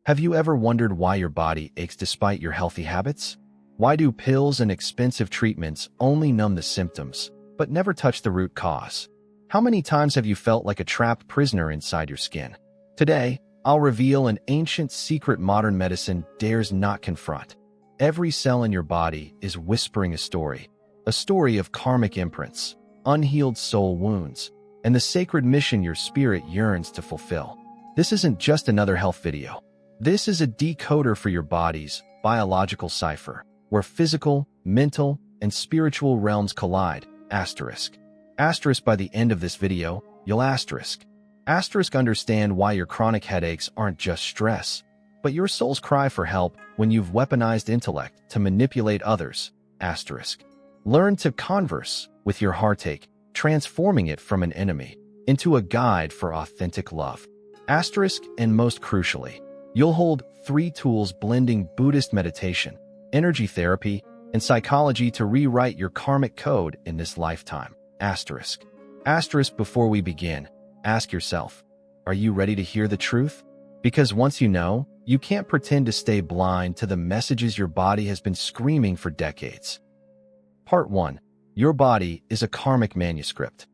Have you ever wondered why your body aches despite your healthy habits? Why do pills and expensive treatments only numb the symptoms, but never touch the root cause? How many times have you felt like a trapped prisoner inside your skin? Today, I'll reveal an ancient secret modern medicine dares not confront. Every cell in your body is whispering a story of karmic imprints, unhealed soul wounds, and the sacred mission your spirit yearns to fulfill. This isn't just another health video. This is a decoder for your body's biological cipher, where physical, mental, and spiritual realms collide. Asterisk. Asterisk by the end of this video, you'll asterisk understand why your chronic headaches aren't just stress, but your soul's cry for help when you've weaponized intellect to manipulate others. Asterisk. Learn to converse with your heartache, transforming it from an enemy into a guide for authentic love. Asterisk, and most crucially, you'll hold 3 tools blending Buddhist meditation, energy therapy, and psychology to rewrite your karmic code in this lifetime. Asterisk. Asterisk, before we begin, ask yourself, are you ready to hear the truth? Because once you know, you can't pretend to stay blind to the messages your body has been screaming for decades. Part 1. Your body is a karmic manuscript.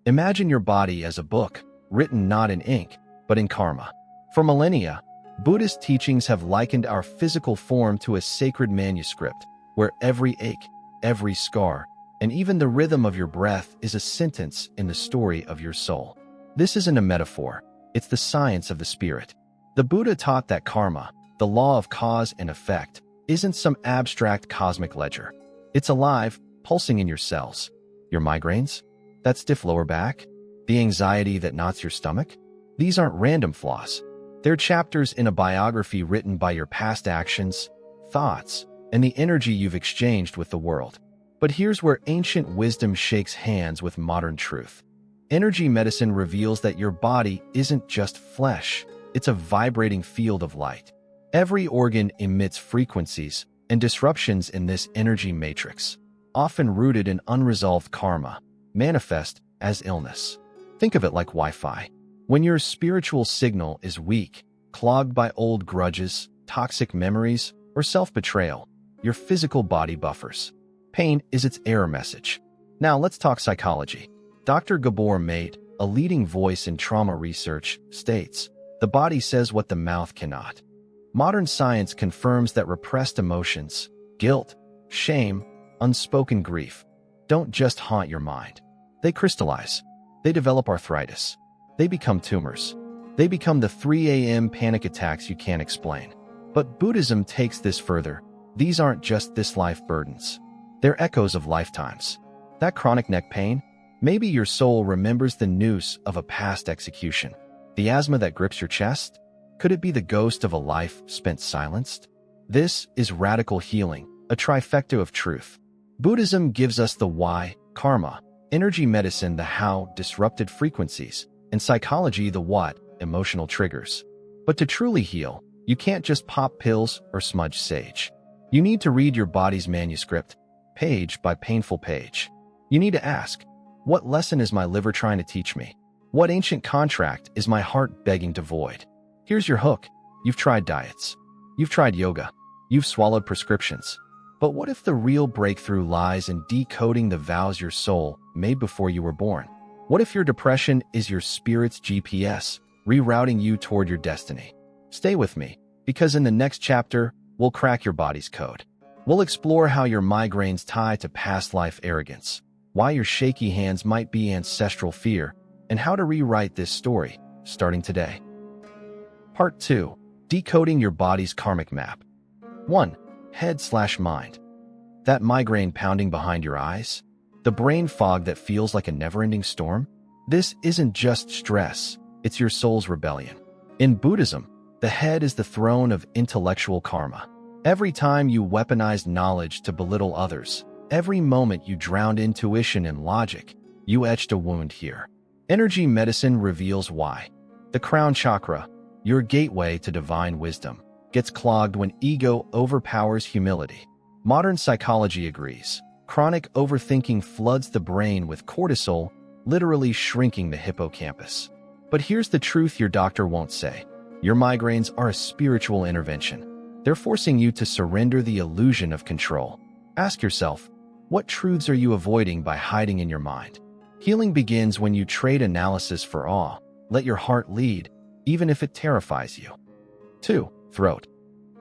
Imagine your body as a book, written not in ink, but in karma. For millennia, Buddhist teachings have likened our physical form to a sacred manuscript, where every ache, every scar, and even the rhythm of your breath is a sentence in the story of your soul. This isn't a metaphor, it's the science of the spirit. The Buddha taught that karma, the law of cause and effect, isn't some abstract cosmic ledger. It's alive, pulsing in your cells. Your migraines? That stiff lower back? The anxiety that knots your stomach? These aren't random flaws. They're chapters in a biography written by your past actions, thoughts, and the energy you've exchanged with the world. But here's where ancient wisdom shakes hands with modern truth. Energy medicine reveals that your body isn't just flesh, it's a vibrating field of light. Every organ emits frequencies and disruptions in this energy matrix, often rooted in unresolved karma, manifest as illness. Think of it like Wi-Fi. When your spiritual signal is weak, clogged by old grudges, toxic memories, or self-betrayal, your physical body buffers. Pain is its error message. Now let's talk psychology. Dr. Gabor Mate, a leading voice in trauma research, states, the body says what the mouth cannot. Modern science confirms that repressed emotions, guilt, shame, unspoken grief, don't just haunt your mind. They crystallize. They develop arthritis. They become tumors. They become the 3 a.m. panic attacks you can't explain. But Buddhism takes this further. These aren't just this life burdens. They're echoes of lifetimes. That chronic neck pain? Maybe your soul remembers the noose of a past execution. The asthma that grips your chest? Could it be the ghost of a life spent silenced? This is radical healing, a trifecta of truth. Buddhism gives us the why, karma, energy medicine, the how, disrupted frequencies, and psychology, the what, emotional triggers. But to truly heal, you can't just pop pills or smudge sage. You need to read your body's manuscript, page by painful page. You need to ask, what lesson is my liver trying to teach me? What ancient contract is my heart begging to void? Here's your hook. You've tried diets. You've tried yoga. You've swallowed prescriptions. But what if the real breakthrough lies in decoding the vows your soul made before you were born? What if your depression is your spirit's GPS, rerouting you toward your destiny? Stay with me, because in the next chapter, we'll crack your body's code. We'll explore how your migraines tie to past life arrogance, why your shaky hands might be ancestral fear, and how to rewrite this story, starting today. Part 2. Decoding your body's karmic map. 1. Head/mind. That migraine pounding behind your eyes? The brain fog that feels like a never-ending storm? This isn't just stress, it's your soul's rebellion. In Buddhism, the head is the throne of intellectual karma. Every time you weaponize knowledge to belittle others, every moment you drowned intuition and logic, you etched a wound here. Energy medicine reveals why. The crown chakra, your gateway to divine wisdom, gets clogged when ego overpowers humility. Modern psychology agrees. Chronic overthinking floods the brain with cortisol, literally shrinking the hippocampus. But here's the truth your doctor won't say. Your migraines are a spiritual intervention. They're forcing you to surrender the illusion of control. Ask yourself, what truths are you avoiding by hiding in your mind? Healing begins when you trade analysis for awe. Let your heart lead, even if it terrifies you. 2. Throat.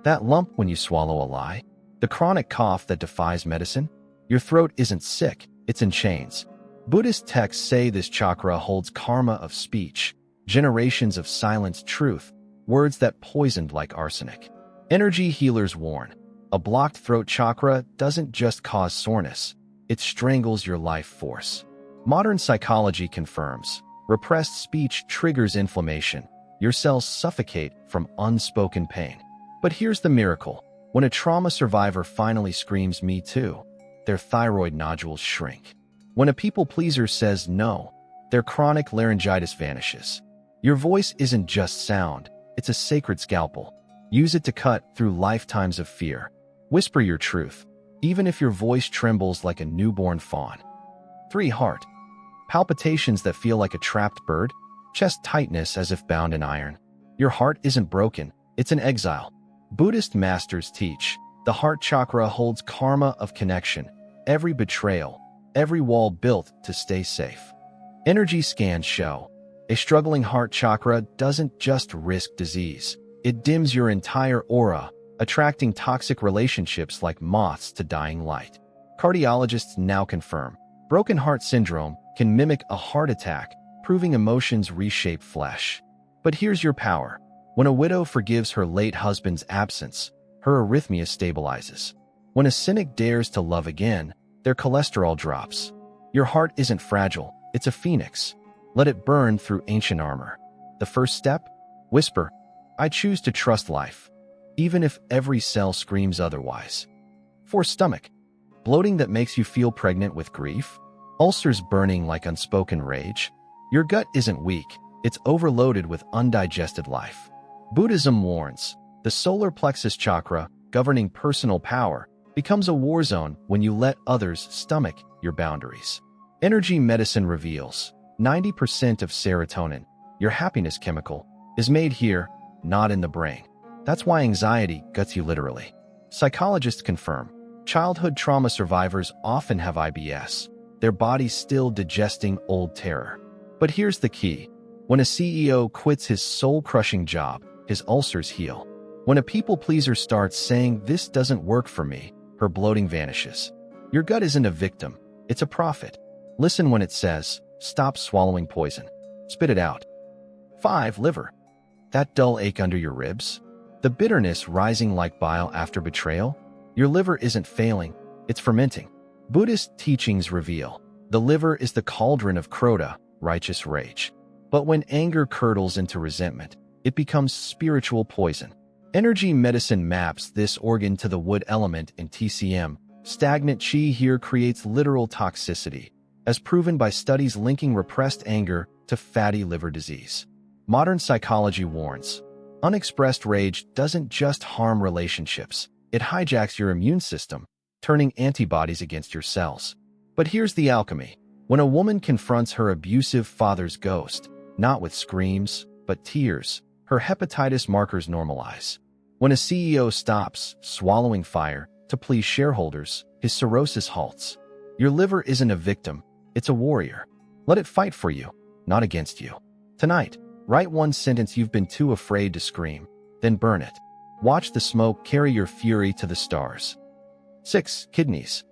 That lump when you swallow a lie? The chronic cough that defies medicine? Your throat isn't sick, it's in chains. Buddhist texts say this chakra holds karma of speech, generations of silenced truth, words that poisoned like arsenic. Energy healers warn, a blocked throat chakra doesn't just cause soreness, it strangles your life force. Modern psychology confirms, repressed speech triggers inflammation. Your cells suffocate from unspoken pain. But here's the miracle. When a trauma survivor finally screams, "Me too," their thyroid nodules shrink. When a people pleaser says no, their chronic laryngitis vanishes. Your voice isn't just sound, it's a sacred scalpel. Use it to cut through lifetimes of fear. Whisper your truth, even if your voice trembles like a newborn fawn. 3. Heart. Palpitations that feel like a trapped bird, chest tightness as if bound in iron. Your heart isn't broken, it's in exile. Buddhist masters teach, the heart chakra holds karma of connection, every betrayal, every wall built to stay safe. Energy scans show, a struggling heart chakra doesn't just risk disease, it dims your entire aura, attracting toxic relationships like moths to dying light. Cardiologists now confirm, broken heart syndrome can mimic a heart attack, proving emotions reshape flesh. But here's your power. When a widow forgives her late husband's absence, her arrhythmia stabilizes. When a cynic dares to love again, their cholesterol drops. Your heart isn't fragile, it's a phoenix. Let it burn through ancient armor. The first step? Whisper, "I choose to trust life," even if every cell screams otherwise. 4. Stomach. Bloating that makes you feel pregnant with grief? Ulcers burning like unspoken rage? Your gut isn't weak, it's overloaded with undigested life. Buddhism warns, the solar plexus chakra, governing personal power, becomes a war zone when you let others stomach your boundaries. Energy medicine reveals, 90% of serotonin, your happiness chemical, is made here, not in the brain. That's why anxiety guts you literally. Psychologists confirm, childhood trauma survivors often have IBS, their bodies still digesting old terror. But here's the key. When a CEO quits his soul-crushing job, his ulcers heal. When a people-pleaser starts saying, "This doesn't work for me," her bloating vanishes. Your gut isn't a victim, it's a prophet. Listen when it says, "Stop swallowing poison." Spit it out. 5. Liver. That dull ache under your ribs? The bitterness rising like bile after betrayal? Your liver isn't failing, it's fermenting. Buddhist teachings reveal, the liver is the cauldron of Kroda, righteous rage. But when anger curdles into resentment, it becomes spiritual poison. Energy medicine maps this organ to the wood element in TCM. Stagnant chi here creates literal toxicity, as proven by studies linking repressed anger to fatty liver disease. Modern psychology warns, unexpressed rage doesn't just harm relationships, it hijacks your immune system, turning antibodies against your cells. But here's the alchemy. When a woman confronts her abusive father's ghost, not with screams, but tears, her hepatitis markers normalize. When a CEO stops swallowing fire to please shareholders, his cirrhosis halts. Your liver isn't a victim, it's a warrior. Let it fight for you, not against you. Tonight, write one sentence you've been too afraid to scream, then burn it. Watch the smoke carry your fury to the stars. 6. Kidneys.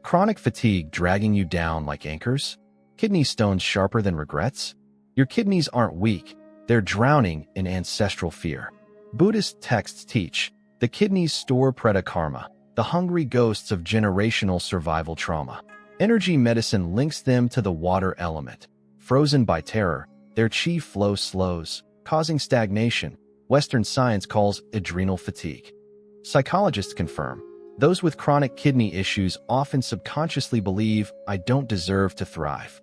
Chronic fatigue dragging you down like anchors? Kidney stones sharper than regrets? Your kidneys aren't weak, they're drowning in ancestral fear. Buddhist texts teach, the kidneys store preta karma, the hungry ghosts of generational survival trauma. Energy medicine links them to the water element. Frozen by terror, their chi flow slows, causing stagnation. Western science calls adrenal fatigue. Psychologists confirm, those with chronic kidney issues often subconsciously believe, "I don't deserve to thrive."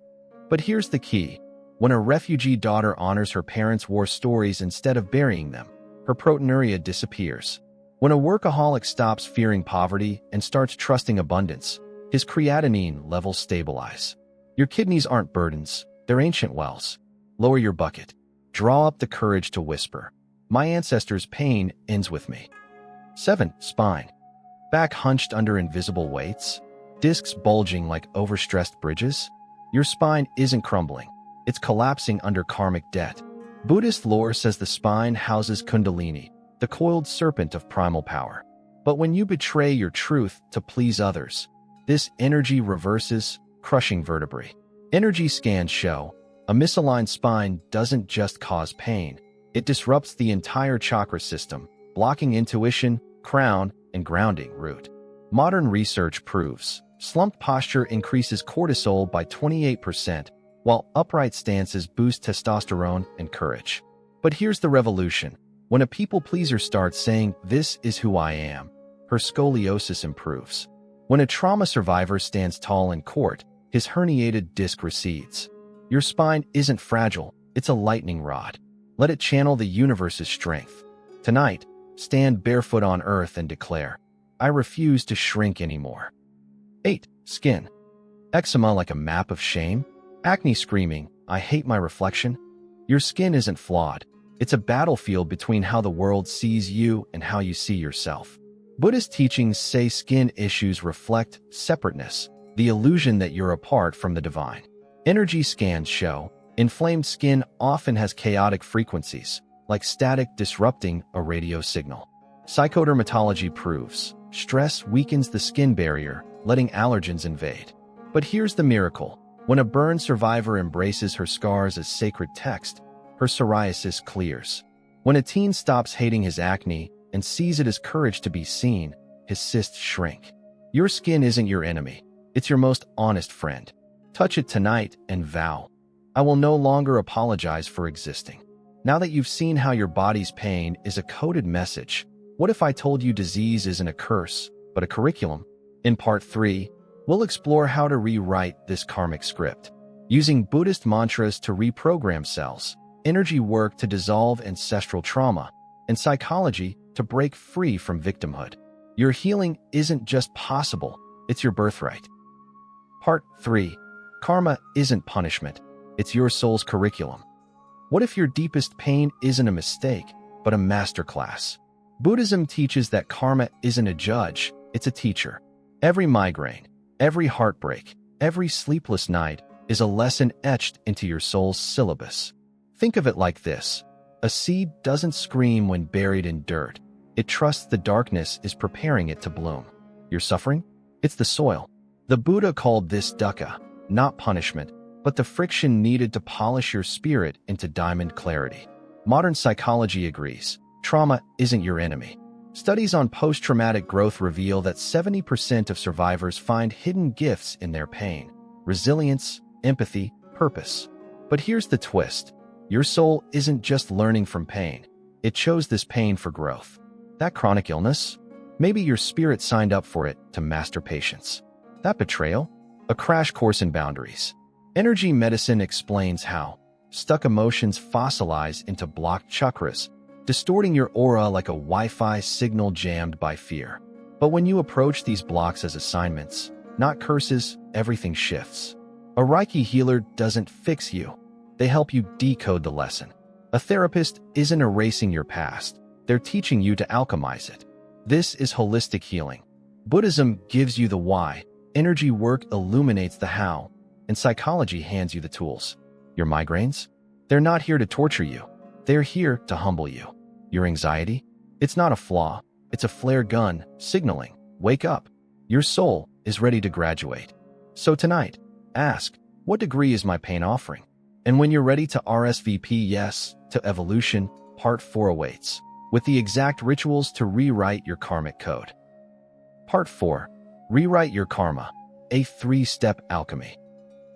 But here's the key. When a refugee daughter honors her parents' war stories instead of burying them, her proteinuria disappears. When a workaholic stops fearing poverty and starts trusting abundance, his creatinine levels stabilize. Your kidneys aren't burdens, they're ancient wells. Lower your bucket. Draw up the courage to whisper. My ancestors' pain ends with me. 7. Spine. Back hunched under invisible weights, discs bulging like overstressed bridges. Your spine isn't crumbling. It's collapsing under karmic debt. Buddhist lore says the spine houses Kundalini, the coiled serpent of primal power. But when you betray your truth to please others, this energy reverses, crushing vertebrae. Energy scans show a misaligned spine doesn't just cause pain, it disrupts the entire chakra system, blocking intuition, crown, and grounding root. Modern research proves slumped posture increases cortisol by 28%, while upright stances boost testosterone and courage. But here's the revolution. When a people-pleaser starts saying, "This is who I am," her scoliosis improves. When a trauma survivor stands tall in court, his herniated disc recedes. Your spine isn't fragile, it's a lightning rod. Let it channel the universe's strength. Tonight, stand barefoot on earth and declare, "I refuse to shrink anymore." 8. Skin. Eczema like a map of shame? Acne screaming, "I hate my reflection"? Your skin isn't flawed. It's a battlefield between how the world sees you and how you see yourself. Buddhist teachings say skin issues reflect separateness, the illusion that you're apart from the divine. Energy scans show inflamed skin often has chaotic frequencies, like static disrupting a radio signal. Psychodermatology proves stress weakens the skin barrier, letting allergens invade. But here's the miracle. When a burn survivor embraces her scars as sacred text, her psoriasis clears. When a teen stops hating his acne and sees it as courage to be seen, his cysts shrink. Your skin isn't your enemy. It's your most honest friend. Touch it tonight and vow, "I will no longer apologize for existing." Now that you've seen how your body's pain is a coded message, what if I told you disease isn't a curse, but a curriculum? In Part 3, we'll explore how to rewrite this karmic script, using Buddhist mantras to reprogram cells, energy work to dissolve ancestral trauma, and psychology to break free from victimhood. Your healing isn't just possible, it's your birthright. Part 3. Karma isn't punishment, it's your soul's curriculum. What if your deepest pain isn't a mistake, but a masterclass? Buddhism teaches that karma isn't a judge, it's a teacher. Every migraine, every heartbreak, every sleepless night is a lesson etched into your soul's syllabus. Think of it like this. A seed doesn't scream when buried in dirt. It trusts the darkness is preparing it to bloom. Your suffering? It's the soil. The Buddha called this dukkha, not punishment, but the friction needed to polish your spirit into diamond clarity. Modern psychology agrees. Trauma isn't your enemy. Studies on post-traumatic growth reveal that 70% of survivors find hidden gifts in their pain: resilience, empathy, purpose. But here's the twist. Your soul isn't just learning from pain. It chose this pain for growth. That chronic illness? Maybe your spirit signed up for it to master patience. That betrayal? A crash course in boundaries. Energy medicine explains how stuck emotions fossilize into blocked chakras, distorting your aura like a Wi-Fi signal jammed by fear. But when you approach these blocks as assignments, not curses, everything shifts. A Reiki healer doesn't fix you. They help you decode the lesson. A therapist isn't erasing your past. They're teaching you to alchemize it. This is holistic healing. Buddhism gives you the why, energy work illuminates the how, and psychology hands you the tools. Your migraines? They're not here to torture you. They're here to humble you. Your anxiety? It's not a flaw. It's a flare gun, signaling, wake up. Your soul is ready to graduate. So tonight, ask, what degree is my pain offering? And when you're ready to RSVP yes to evolution, Part 4 awaits, with the exact rituals to rewrite your karmic code. Part 4. Rewrite your karma, a 3-step alchemy.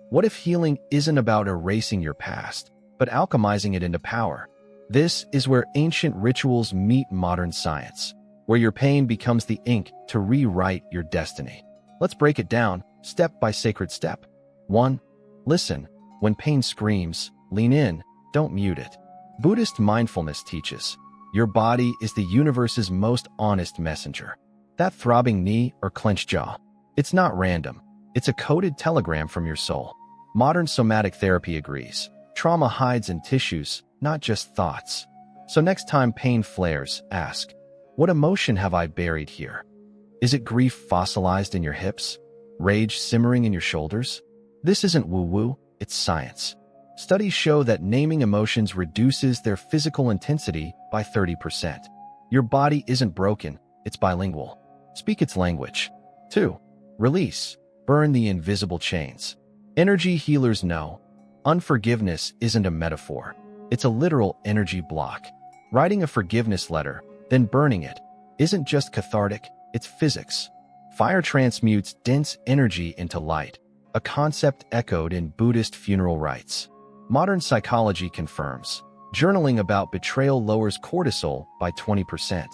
What if healing isn't about erasing your past, but alchemizing it into power? This is where ancient rituals meet modern science, where your pain becomes the ink to rewrite your destiny. Let's break it down, step by sacred step. 1. Listen. When pain screams, lean in, don't mute it. Buddhist mindfulness teaches, your body is the universe's most honest messenger. That throbbing knee or clenched jaw, it's not random. It's a coded telegram from your soul. Modern somatic therapy agrees. Trauma hides in tissues, not just thoughts. So next time pain flares, ask, what emotion have I buried here? Is it grief fossilized in your hips? Rage simmering in your shoulders? This isn't woo-woo, it's science. Studies show that naming emotions reduces their physical intensity by 30%. Your body isn't broken, it's bilingual. Speak its language. 2. Release. Burn the invisible chains. Energy healers know unforgiveness isn't a metaphor. It's a literal energy block. Writing a forgiveness letter, then burning it, isn't just cathartic, it's physics. Fire transmutes dense energy into light, a concept echoed in Buddhist funeral rites. Modern psychology confirms journaling about betrayal lowers cortisol by 20%.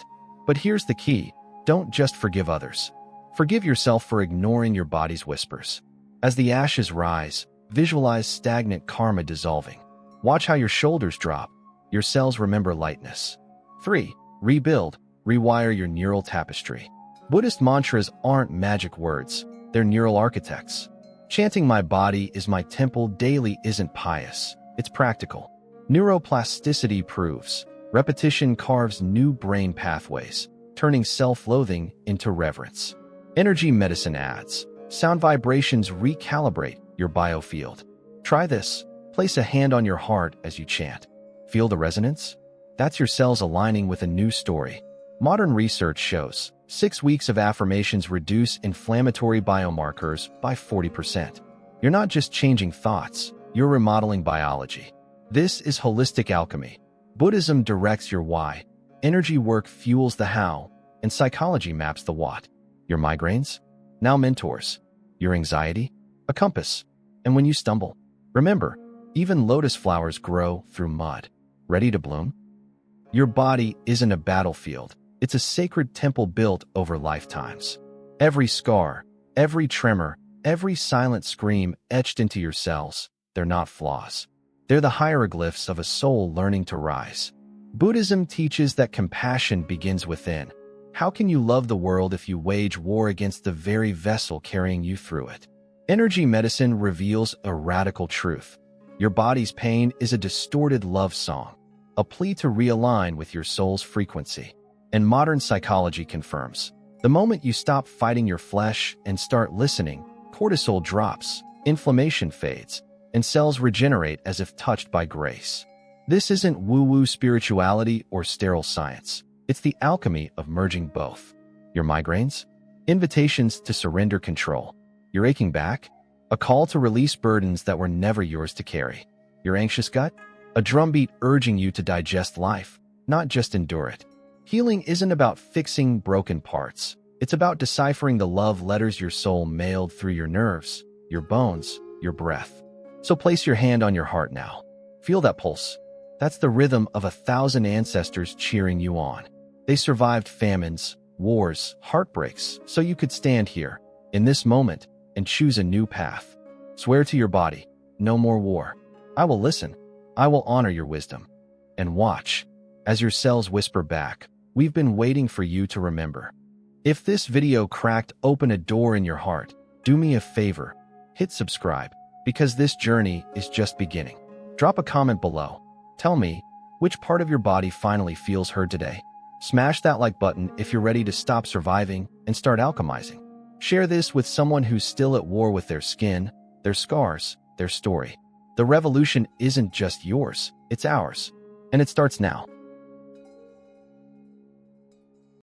But here's the key, don't just forgive others. Forgive yourself for ignoring your body's whispers. As the ashes rise, visualize stagnant karma dissolving. Watch how your shoulders drop. Your cells remember lightness. 3. Rebuild. Rewire your neural tapestry. Buddhist mantras aren't magic words. They're neural architects. Chanting my body is my temple daily isn't pious. It's practical. Neuroplasticity proves repetition carves new brain pathways, turning self-loathing into reverence. Energy medicine adds sound vibrations recalibrate your biofield. Try this. Place a hand on your heart as you chant. Feel the resonance? That's your cells aligning with a new story. Modern research shows 6 weeks of affirmations reduce inflammatory biomarkers by 40%. You're not just changing thoughts, you're remodeling biology. This is holistic alchemy. Buddhism directs your why, energy work fuels the how, and psychology maps the what. Your migraines? Now mentors. Your anxiety? A compass. And when you stumble, remember, even lotus flowers grow through mud. Ready to bloom? Your body isn't a battlefield. It's a sacred temple built over lifetimes. Every scar, every tremor, every silent scream etched into your cells, they're not flaws. They're the hieroglyphs of a soul learning to rise. Buddhism teaches that compassion begins within. How can you love the world if you wage war against the very vessel carrying you through it? Energy medicine reveals a radical truth. Your body's pain is a distorted love song, a plea to realign with your soul's frequency. And modern psychology confirms, the moment you stop fighting your flesh and start listening, cortisol drops, inflammation fades, and cells regenerate as if touched by grace. This isn't woo-woo spirituality or sterile science. It's the alchemy of merging both. Your migraines? Invitations to surrender control. Your aching back? A call to release burdens that were never yours to carry. Your anxious gut? A drumbeat urging you to digest life, not just endure it. Healing isn't about fixing broken parts. It's about deciphering the love letters your soul mailed through your nerves, your bones, your breath. So place your hand on your heart now. Feel that pulse. That's the rhythm of 1,000 ancestors cheering you on. They survived famines, wars, heartbreaks, so you could stand here, in this moment, and choose a new path. Swear to your body, no more war. I will listen. I will honor your wisdom. And watch, as your cells whisper back, we've been waiting for you to remember. If this video cracked open a door in your heart, do me a favor, hit subscribe, because this journey is just beginning. Drop a comment below. Tell me, which part of your body finally feels heard today? Smash that like button if you're ready to stop surviving and start alchemizing. Share this with someone who's still at war with their skin, their scars, their story. The revolution isn't just yours, it's ours. And it starts now.